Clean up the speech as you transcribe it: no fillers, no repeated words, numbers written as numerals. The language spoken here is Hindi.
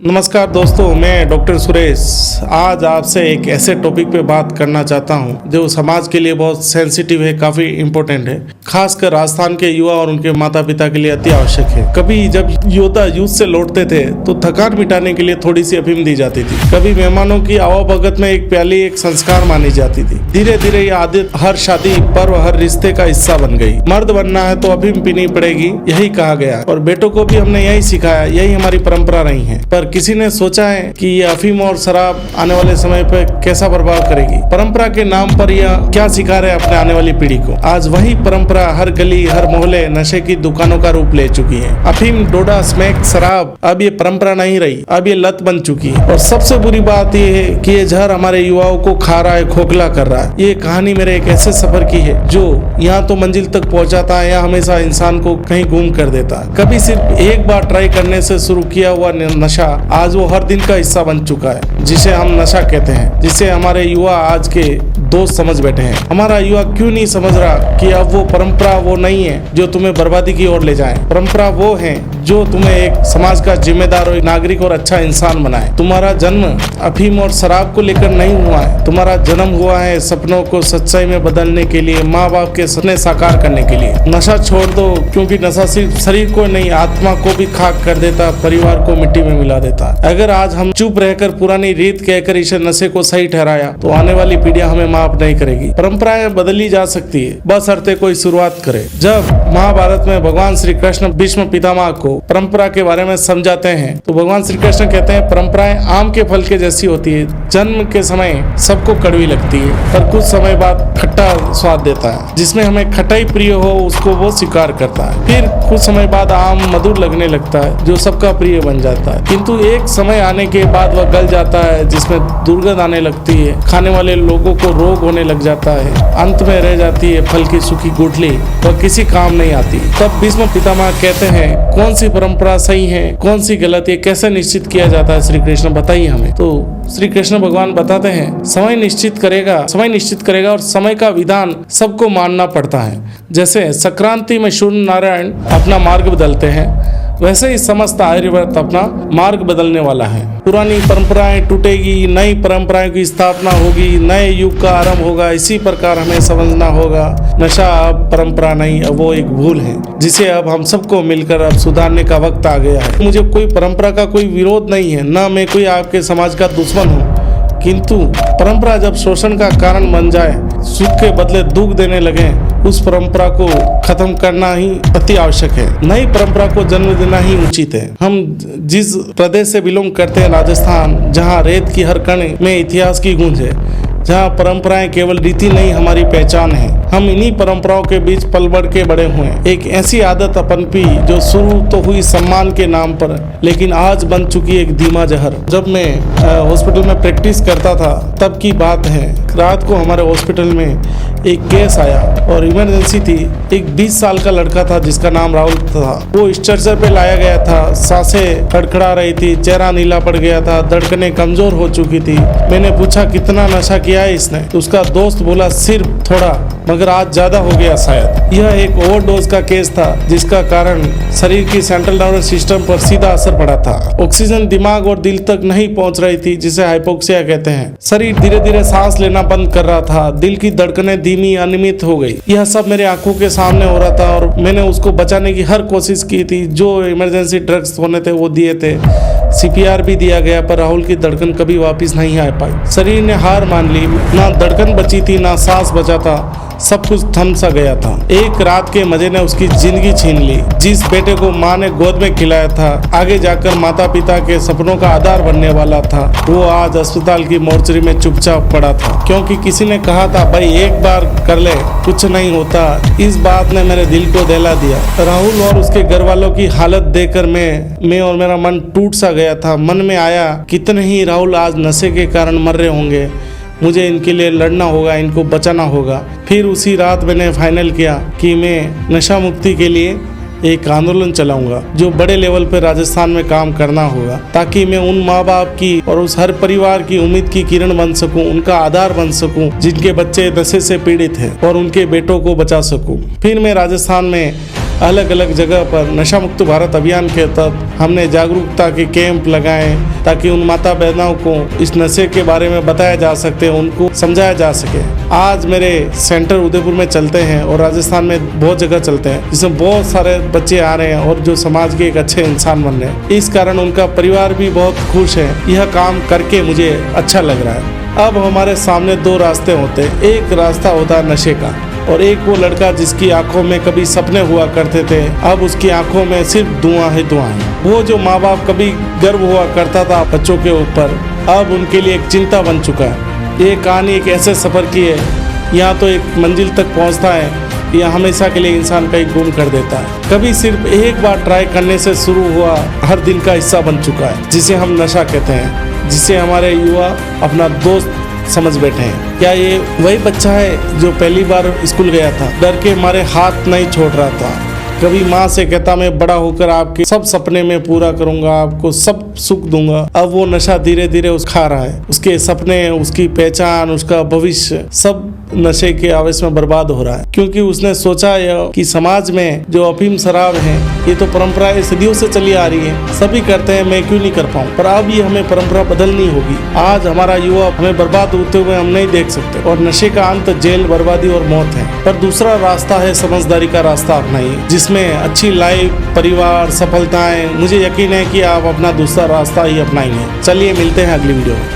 नमस्कार दोस्तों, मैं डॉक्टर सुरेश आज आपसे एक ऐसे टॉपिक पे बात करना चाहता हूँ जो समाज के लिए बहुत सेंसिटिव है, काफ़ी इम्पोर्टेंट है, खासकर राजस्थान के युवा और उनके माता पिता के लिए अति आवश्यक है। कभी जब योद्धा युद्ध से लौटते थे तो थकान मिटाने के लिए थोड़ी सी अफीम दी जाती थी। कभी मेहमानों की आवाभगत में एक प्याली एक संस्कार मानी जाती थी। धीरे धीरे ये आदत हर शादी, पर्व, हर रिश्ते का हिस्सा बन गई। मर्द बनना है तो अफीम पीनी पड़ेगी, यही कहा गया और बेटों को भी हमने यही सिखाया, यही हमारी परंपरा रही है। पर किसी ने सोचा है कि ये अफीम और शराब आने वाले समय पे कैसा प्रभाव करेगी। परंपरा के नाम पर यह क्या सिखा रहे अपने आने वाली पीढ़ी को। आज वही परंपरा हर गली, हर मोहल्ले नशे की दुकानों का रूप ले चुकी है। अफीम, डोडा, स्मैक, शराब अब ये परंपरा नहीं रही, अब ये लत बन चुकी है। और सबसे बुरी बात ये है कि ये जहर हमारे युवाओं को खा रहा है, खोखला कर रहा है। ये कहानी मेरे एक ऐसे सफर की है जो यहाँ तो मंजिल तक पहुँचाता है या हमेशा इंसान को कहीं गुम कर देता है। कभी सिर्फ एक बार ट्राई करने से शुरू किया हुआ नशा आज वो हर दिन का हिस्सा बन चुका है, जिसे हम नशा कहते हैं, जिसे हमारे युवा आज के दोस्त समझ बैठे हैं। हमारा युवा क्यों नहीं समझ रहा कि अब वो परंपरा वो नहीं है जो तुम्हें बर्बादी की ओर ले जाए। परंपरा वो है जो तुम्हें एक समाज का जिम्मेदार और नागरिक और अच्छा इंसान बनाए। तुम्हारा जन्म अफीम और शराब को लेकर नहीं हुआ है, तुम्हारा जन्म हुआ है सपनों को सच्चाई में बदलने के लिए, माँ बाप के सपने साकार करने के लिए। नशा छोड़ दो, क्योंकि नशा सिर्फ शरीर को नहीं आत्मा को भी खाक कर देता, परिवार को मिट्टी में मिला देता। अगर आज हम चुप रहकर पुरानी रीत कहकर इस नशे को सही ठहराया तो आने वाली पीढ़ियां हमें माफ नहीं करेगी। परंपराएं बदली जा सकती है, बस अर्थे कोई शुरुआत करे। जब महाभारत में भगवान श्री कृष्ण भीष्म पितामह को परंपरा के बारे में समझाते हैं तो भगवान श्री कृष्ण कहते हैं परंपराएं आम के फल के जैसी होती है। जन्म के समय सबको कड़वी लगती है, पर कुछ समय बाद खट्टा स्वाद देता है। जिसमें हमें खटाई प्रिय हो उसको वो स्वीकार करता है। फिर कुछ समय बाद आम मधुर लगने लगता है जो सबका प्रिय बन जाता है। किंतु एक समय आने के बाद वह गल जाता है, जिसमें दुर्गंध आने लगती है, खाने वाले लोगों को रोग होने लग जाता है। अंत में रह जाती है फल की सूखी गुठली, वह किसी काम नहीं आती। तब भीष्म पितामह कहते हैं कौन सी परंपरा सही है, कौन सी गलत है, कैसे निश्चित किया जाता है। श्री कृष्ण बताइए हमें। तो श्री कृष्ण भगवान बताते हैं समय निश्चित करेगा और समय का विधान सबको मानना पड़ता है। जैसे संक्रांति में सूर्य नारायण अपना मार्ग बदलते हैं, वैसे ही समस्त आर्यवर्त अपना मार्ग बदलने वाला है। पुरानी परंपराएं टूटेगी, नई परंपराओं की स्थापना होगी, नए युग का आरंभ होगा। इसी प्रकार हमें समझना होगा नशा अब परंपरा नहीं, अब वो एक भूल है जिसे अब हम सबको मिलकर अब सुधारने का वक्त आ गया है। मुझे कोई परंपरा का कोई विरोध नहीं है, न मैं कोई आपके समाज का दुश्मन हूँ, किंतु परंपरा जब शोषण का कारण बन जाए, सुख के बदले दुख देने लगे, उस परंपरा को खत्म करना ही अति आवश्यक है। नई परंपरा को जन्म देना ही उचित है। हम जिस प्रदेश से बिलोंग करते हैं, राजस्थान, जहाँ रेत की हर कण में इतिहास की गूंज है, जहाँ परंपराएं केवल रीति नहीं हमारी पहचान है। हम इन्हीं परंपराओं के बीच पल बढ़ के बड़े हुए। एक ऐसी आदत पनपी जो शुरू तो हुई सम्मान के नाम पर, लेकिन आज बन चुकी एक धीमा जहर। जब मैं हॉस्पिटल में प्रैक्टिस करता था तब की बात है, रात को हमारे हॉस्पिटल में एक केस आया और इमरजेंसी थी। एक 20 साल का लड़का था जिसका नाम राहुल था। वो स्ट्रेचर पे लाया गया था, सांसें खड़खड़ा रही थी, चेहरा नीला पड़ गया था, धड़कनें कमजोर हो चुकी थी। मैंने पूछा कितना नशा किया है इसने, तो उसका दोस्त बोला सिर्फ थोड़ा, मगर आज ज्यादा हो गया शायद। यह एक ओवरडोज का केस था जिसका कारण शरीर की सेंट्रल नर्वस सिस्टम पर सीधा असर पड़ा था। ऑक्सीजन दिमाग और दिल तक नहीं पहुंच रही थी, जिसे हाइपोक्सिया कहते हैं। शरीर धीरे धीरे सांस लेना बंद कर रहा था, दिल की धड़कनें धीमी अनियमित हो गई। यह सब मेरे आंखों के सामने हो रहा था और मैंने उसको बचाने की हर कोशिश की थी। जो इमरजेंसी ड्रग्स होने थे वो दिए थे, CPR भी दिया गया, पर राहुल की धड़कन कभी वापस नहीं आ पाई। शरीर ने हार मान ली, ना धड़कन बची थी, ना सांस बचा था, सब कुछ थम सा गया था। एक रात के मजे ने उसकी जिंदगी छीन ली। जिस बेटे को माँ ने गोद में खिलाया था, आगे जाकर माता पिता के सपनों का आधार बनने वाला था, वो आज अस्पताल की मोर्चरी में चुपचाप पड़ा था, क्योंकि किसी ने कहा था भाई एक बार कर ले, कुछ नहीं होता। इस बात ने मेरे दिल को दहला दिया। राहुल और उसके घर वालों की हालत देखकर मैं और मेरा मन टूट सा गया था। मन में आया कितने ही राहुल आज नशे के कारण मर रहे होंगे, मुझे इनके लिए लड़ना होगा, इनको बचाना होगा। फिर उसी रात मैंने फाइनल किया कि मैं नशा मुक्ति के लिए एक आंदोलन चलाऊंगा, जो बड़े लेवल पर राजस्थान में काम करना होगा, ताकि मैं उन माँ बाप की और उस हर परिवार की उम्मीद की किरण बन सकूं, उनका आधार बन सकूं, जिनके बच्चे नशे से पीड़ित हैं, और उनके बेटों को बचा सकूं। फिर मैं राजस्थान में अलग अलग जगह पर नशा मुक्त भारत अभियान के तहत हमने जागरूकता के कैंप लगाए ताकि उन माता बहनों को इस नशे के बारे में बताया जा सकते, उनको समझाया जा सके। आज मेरे सेंटर उदयपुर में चलते हैं और राजस्थान में बहुत जगह चलते हैं, जिसमें बहुत सारे बच्चे आ रहे हैं और जो समाज के एक अच्छे इंसान बन रहे हैं। इस कारण उनका परिवार भी बहुत खुश है। यह काम करके मुझे अच्छा लग रहा है। अब हमारे सामने दो रास्ते होते हैं। एक रास्ता होता है नशे का और एक वो लड़का जिसकी आंखों में कभी सपने हुआ करते थे, अब उसकी आंखों में सिर्फ धुआं ही धुआं है। वो जो माँ बाप कभी गर्व हुआ करता था बच्चों के ऊपर, अब उनके लिए एक चिंता बन चुका है। ये कहानी एक ऐसे सफ़र की है, यहाँ तो एक मंजिल तक पहुँचता है या हमेशा के लिए इंसान कहीं गुम कर देता है। कभी सिर्फ एक बार ट्राई करने से शुरू हुआ हर दिन का हिस्सा बन चुका है, जिसे हम नशा कहते हैं, जिसे हमारे युवा अपना दोस्त समझ बैठे हैं। क्या ये वही बच्चा है जो पहली बार स्कूल गया था, डर के मारे हाथ नहीं छोड़ रहा था, कभी माँ से कहता मैं बड़ा होकर आपके सब सपने में पूरा करूंगा, आपको सब सुख दूंगा। अब वो नशा धीरे धीरे उस खा रहा है। उसके सपने, उसकी पहचान, उसका भविष्य सब नशे के आवेश में बर्बाद हो रहा है, क्योंकि उसने सोचा कि समाज में जो अफीम शराब है ये तो परंपराएं सदियों से चली आ रही है, सभी करते हैं, मैं क्यों नहीं कर पाऊँ। पर अब ये हमें परंपरा बदलनी होगी। आज हमारा युवा हमें बर्बाद होते हुए हम नहीं देख सकते और नशे का अंत जेल, बर्बादी और मौत है। पर दूसरा रास्ता है समझदारी का रास्ता अपनाइए, जिसमें अच्छी लाइफ, परिवार, सफलताएं। मुझे यकीन है कि आप अपना दूसरा रास्ता ही अपनाएंगे। चलिए मिलते हैं अगली वीडियो में।